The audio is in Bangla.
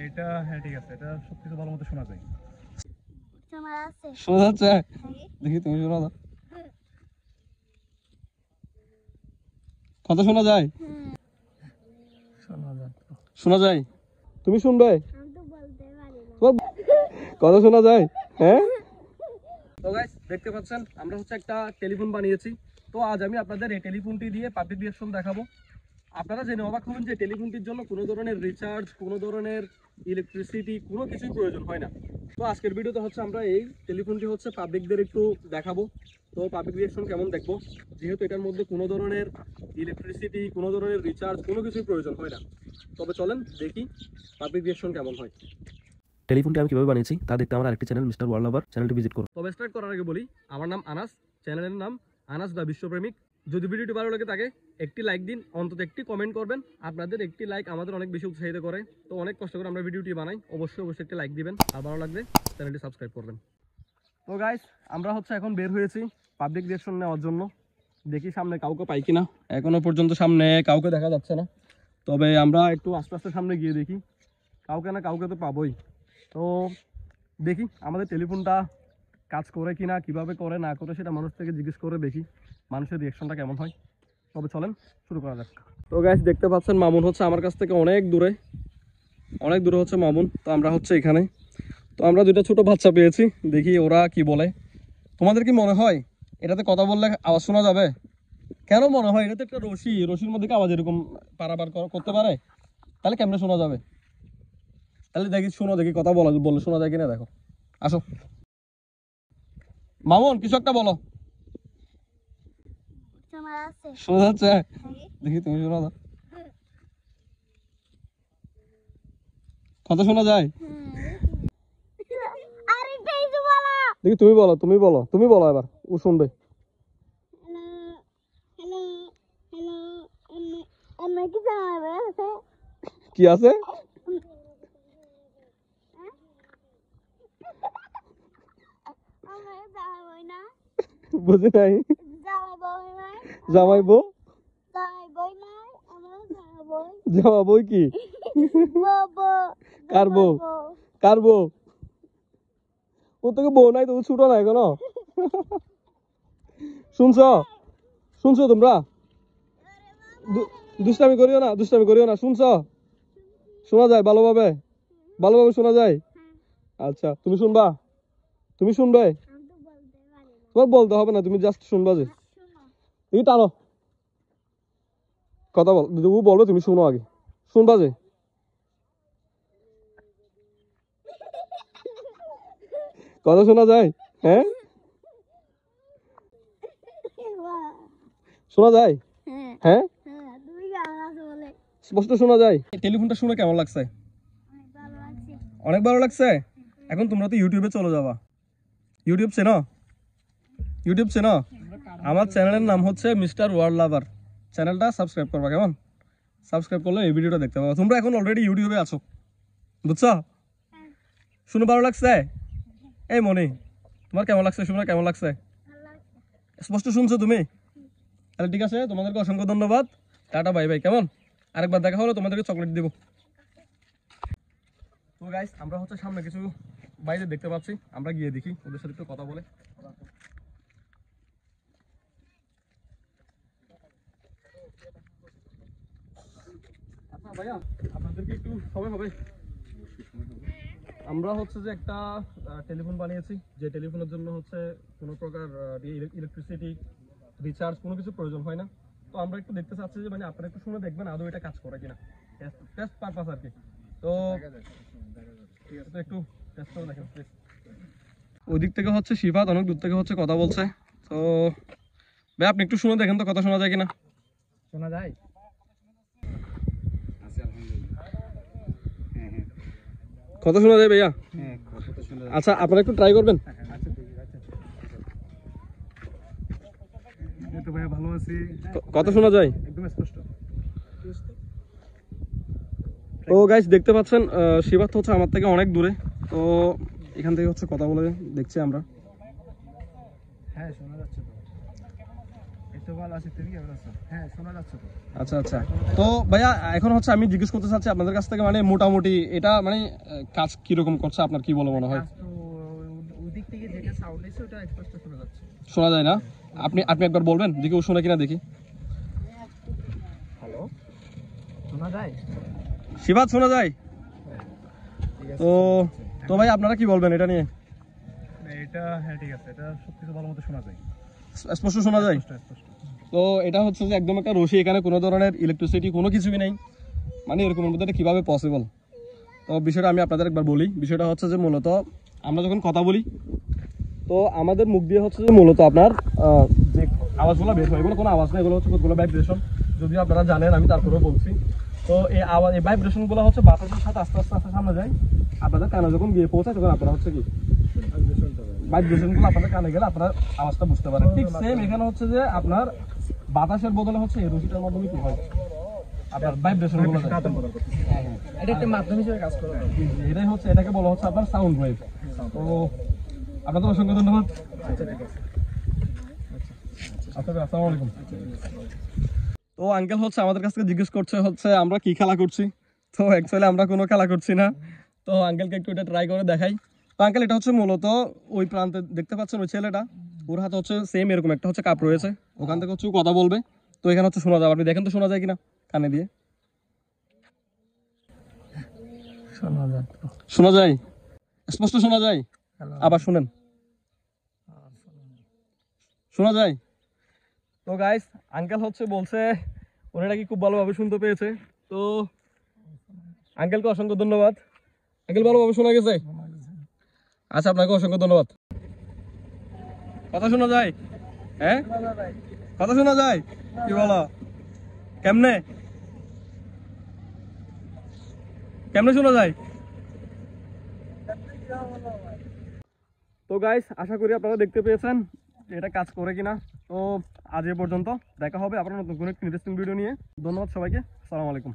এটা হ্যাঁ ঠিক আছে, এটা সবকিছু ভালো মতো শোনা যায়। শোনা যাচ্ছে? দেখি তুমি শোনা দাও। কথা শোনা যায়? শোনা যায়? তুমি শুনবে? কথা শোনা যায়? হ্যাঁ। তো গাইস দেখতে পাচ্ছেন আমরা হচ্ছে একটা টেলিফোন বানিয়েছি। তো আজ আমি আপনাদের এই টেলিফোনটি দিয়ে পাবলিক রিঅ্যাকশন দেখাবো। আপনারা জেনে অবাক হবেন যে টেলিফোনটির জন্য কোনো ধরনের রিচার্জ, কোনো ধরনের ইলেকট্রিসিটি কোনো কিছুই প্রয়োজন হয় না। তো আজকের ভিডিওতে হচ্ছে আমরা এই টেলিফোনটি হচ্ছে পাবলিকদের একটু দেখাবো। তো পাবলিক রিঅ্যাকশন কেমন দেখবো, যেহেতু এটার মধ্যে কোনো ধরনের ইলেকট্রিসিটি, কোনো ধরনের রিচার্জ কোনো কিছুই প্রয়োজন হয় না। তবে চলেন দেখি পাবলিক রিঅ্যাকশন কেমন হয়। টেলিফোনটি আমি কিভাবে বানিয়েছি তা দেখতে আমার আরেকটি চ্যানেল মিস্টার ওয়ার্ল্ড লাভার চ্যানেলটি ভিজিট করুন। তবে স্টার্ট করার আগে বলি, আমার নাম আনাস, চ্যানেলের নাম আনাস দা বিশ্বপ্রেমিক। যদি ভিডিওটি ভালো লাগে থাকে একটি লাইক দিন, অন্তত একটি কমেন্ট করবেন। আপনাদের একটি লাইক আমাদের অনেক বেশি উৎসাহিত করে। তো অনেক কষ্ট করে আমরা ভিডিওটি বানাই, অবশ্যই একটি লাইক দিবেন, আর ভালো লাগলে চ্যানেলটি সাবস্ক্রাইব করবেন। তো গাইস আমরা হচ্ছে এখন বের হয়েছি পাবলিক রিঅ্যাকশন নেওয়ার জন্য। দেখি সামনে কাউকে পাই কিনা। এখনো পর্যন্ত সামনে কাউকে দেখা যাচ্ছে না, তবে আমরা একটু আস্তে আস্তে সামনে গিয়ে দেখি কাউকে না কাউকে তো পাবোই। তো দেখি আমাদের টেলিফোনটা কাজ করে কিনা, কিভাবে করে না করে সেটা মানুষ থেকে জিজ্ঞেস করে দেখি মানুষের রিঅ্যাকশনটা কেমন হয়। তবে চলেন শুরু করা যাক। তো গাইস দেখতে পাচ্ছেন মামুন হচ্ছে আমার কাছ থেকে অনেক দূরে হচ্ছে মামুন। তো আমরা হচ্ছে এখানে। তো আমরা দুইটা ছোট বাচ্চা পেয়েছি, দেখি ওরা কি বলে। তোমাদের কি মনে হয় এটাতে কথা বললে আওয়াজ শোনা যাবে? কেন মনে হয়? এটা তো একটা রশির মধ্যে কি আওয়াজ এরকম পারাপার করতে পারে? তাহলে কেমনে শোনা যাবে? তাহলে দেখি শোনো, দেখি কথা বলে শোনা যায় কিনা দেখো। আসো মামুন, কিছু একটা বলো। শোনা যাচ্ছে? দেখি তুমি শোনা দাও। কথা শোনা যায়? দেখি তুমি বলো এবার, ও শুনবে। কি আছে? বুঝি নাই। জামাই বউ কি? কার বউ? ও তোকে বউ নাই তো, ছোট না এখনো। শুনছো তোমরা? দুষ্টামি করিও না। শুনছো? শোনা যায় ভালোভাবে শোনা যায়? আচ্ছা তুমি শুনবে? তোমার বলতে হবে না, তুমি জাস্ট শুনবা যে। এই টানো কথা বলবে, তুমি শুনো আগে, শুনবা যে। কথা শোনা যায়? হ্যাঁ শোনা যায়? হ্যাঁ স্পষ্ট শোনা যায়। টেলিফোনটা শুনে কেমন লাগছে? অনেক ভালো লাগছে। এখন তোমরা তো ইউটিউবে চলে যাবা। ইউটিউব চেনো? আমার চ্যানেলের নাম হচ্ছে মিস্টার ওয়ার্ল্ড লাভার। চ্যানেলটা সাবস্ক্রাইব করবা, কেমন? সাবস্ক্রাইব করলে এই ভিডিওটা দেখতে পাবো। তোমরা এখন অলরেডি ইউটিউবে আছো, বুঝছো? শুনে ভালো লাগছে? এই মনি, তোমার কেমন লাগছে? শুনে কেমন লাগছে? স্পষ্ট শুনছো তুমি? তাহলে ঠিক আছে, তোমাদেরকে অসংখ্য ধন্যবাদ। টাটা বাই বাই, কেমন? আরেকবার দেখা হলো তোমাদেরকে চকলেট দিব। তো গাইস আমরা হচ্ছে সামনে কিছু বাইরে দেখতে পাচ্ছি, আমরা গিয়ে দেখি, ওদের সাথে একটু কথা বলে। আচ্ছা ভাইয়া, আপনাদেরকে একটু সময় হবে? আমরা হচ্ছে যে একটা টেলিফোন বানিয়েছি, যে টেলিফোনের জন্য হচ্ছে কোনো প্রকার ইলেকট্রিসিটি, রিচার্জ কোনো কিছু প্রয়োজন হয় না। তো আমরা একটু দেখতে চাচ্ছি যে মানে আপনারা একটু শুনে দেখবেন আদৌ এটা কাজ করে কিনা, টেস্ট পারপাস আর কি। তো ঠিক আছে, তো একটু টেস্ট করে দেখেন প্লিজ। ওই দিক থেকে হচ্ছে শিফাত অনেক দূর থেকে হচ্ছে কথা বলছে। তো ভাই আপনি একটু শুনে দেখেন তো কথা শোনা যায় কিনা। শোনা যায়? কথা শোনা যায় ভাইয়া? আচ্ছা আপনারা একটু ট্রাই করবেন। ভাইয়া ভালো আছি, কথা শোনা যায় একদম স্পষ্ট। তো গাইস দেখতে পাচ্ছেন শিবাত হচ্ছে আমার থেকে অনেক দূরে। তো এখান থেকে হচ্ছে কথা বলে দেখছি আমরা। হ্যাঁ শোনা যাচ্ছে তো, একটু তো ভালো আছি, তুমি কেমন আছো? হ্যাঁ, শোনা যাচ্ছে তো। আচ্ছা আচ্ছা। তো ভাইয়া এখন হচ্ছে আমি জিজ্ঞেস করতে চাচ্ছি আপনাদের কাছ থেকে, মানে মোটামুটি এটা মানে কাজ কিরকম করছে আপনার কি বলে মনে হয়? কাজ তো ওই দিক থেকে যেটা সাউন্ড এসে ওটা স্পষ্ট শোনা যাচ্ছে। শোনা যায় না? আপনি একবার বলবেন দেখি ও শোনে কিনা দেখি। হ্যালো, শোনা যায়? শিবাত শোনা যায়? ঠিক আছে। তো তো ভাই আপনারা কি বলবেন এটা নিয়ে? এটা হ্যাঁ ঠিক আছে, এটা সবকিছু ভালো মতো শোনা যায়। স্পষ্ট শোনা যায়? স্পষ্ট। তো এটা হচ্ছে যে একদম একটা রশি, এখানে কোনো ধরনের ইলেকট্রিসিটি কোনো কিছুই নেই, মানে এরকমের মধ্যে এটা কীভাবে পসিবল? তো বিষয়টা আমি আপনাদের একবার বলি। বিষয়টা হচ্ছে যে মূলত আমরা যখন কথা বলি তো আমাদের মুখ দিয়ে হচ্ছে যে মূলত আপনার যে আওয়াজগুলো বের হয় এগুলো কোনো আওয়াজ না, এগুলো হচ্ছে কতগুলো ভাইব্রেশন, যদিও আপনারা জানেন আমি তারপরেও বলছি। তো এই আওয়াজ, এই ভাইব্রেশনগুলো হচ্ছে বাতাসের সাথে আস্তে আস্তে আস্তে সামনে যায়, আপনাদের কানে যখন গিয়ে পৌঁছায় তখন আপনারা হচ্ছে কি ভাইব্রেশনগুলো আপনাদের কানে গেলে আপনারা আওয়াজটা বুঝতে পারেন। ঠিক সেম এখানে হচ্ছে যে আপনার বাতাসের বদলে হচ্ছে এই রশিটার মাধ্যমে কি হয় আপনার ভাইব্রেশনগুলো যায়। এটা একটা মাধ্যম হিসেবে কাজ করে। এটাই হচ্ছে, এটাকে বলা হচ্ছে আপনার সাউন্ড ওয়েভ। তো আপনাদের অসংখ্য ধন্যবাদ। আচ্ছা, আসসালামু আলাইকুম। তো আঙ্কেল হচ্ছে আমাদের কাছ থেকে জিজ্ঞেস করছে হচ্ছে আমরা কি খেলা করছি। তো অ্যাকচুয়ালি আমরা কোনো খেলা করছি না। তো আঙ্কেলকে একটু এটা ট্রাই করে দেখাই। তো আঙ্কেল এটা হচ্ছে মূলত ওই প্রান্তে দেখতে পাচ্ছেন ওই ছেলেটা, ওর হাতে হচ্ছে সেম এরকম একটা হচ্ছে কাপ রয়েছে, ওখান থেকে হচ্ছে ও কথা বলবে। তো এখানে হচ্ছে শোনা যাবে, আপনি দেখেন তো শোনা যায় কিনা কানে দিয়ে। শোনা যায় তো। শোনা যায়? স্পষ্ট শোনা যায়? আবার শুনেন, শোনা যায়? তো গাইস আঙ্কেল হচ্ছে বলছে উনি নাকি খুব ভালোভাবে শুনতে পেয়েছে। তো আঙ্কেলকে অসংখ্য ধন্যবাদ। আঙ্কেল ভালোভাবে শোনা গেছে? আচ্ছা, আপনাকে অসংখ্য ধন্যবাদ। কথা শোনা যায়? হ্যাঁ, কথা শোনা যায়? কি বলো, কেমনে কেমনে শোনা যায়? তো গাইস আশা করি আপনারা দেখতে পেয়েছেন এটা কাজ করে কিনা। তো আজ এ পর্যন্ত, দেখা হবে আপনার নতুন কোনো ইন্টারেস্টিং ভিডিও নিয়ে। ধন্যবাদ সবাইকে, আসসালামু আলাইকুম।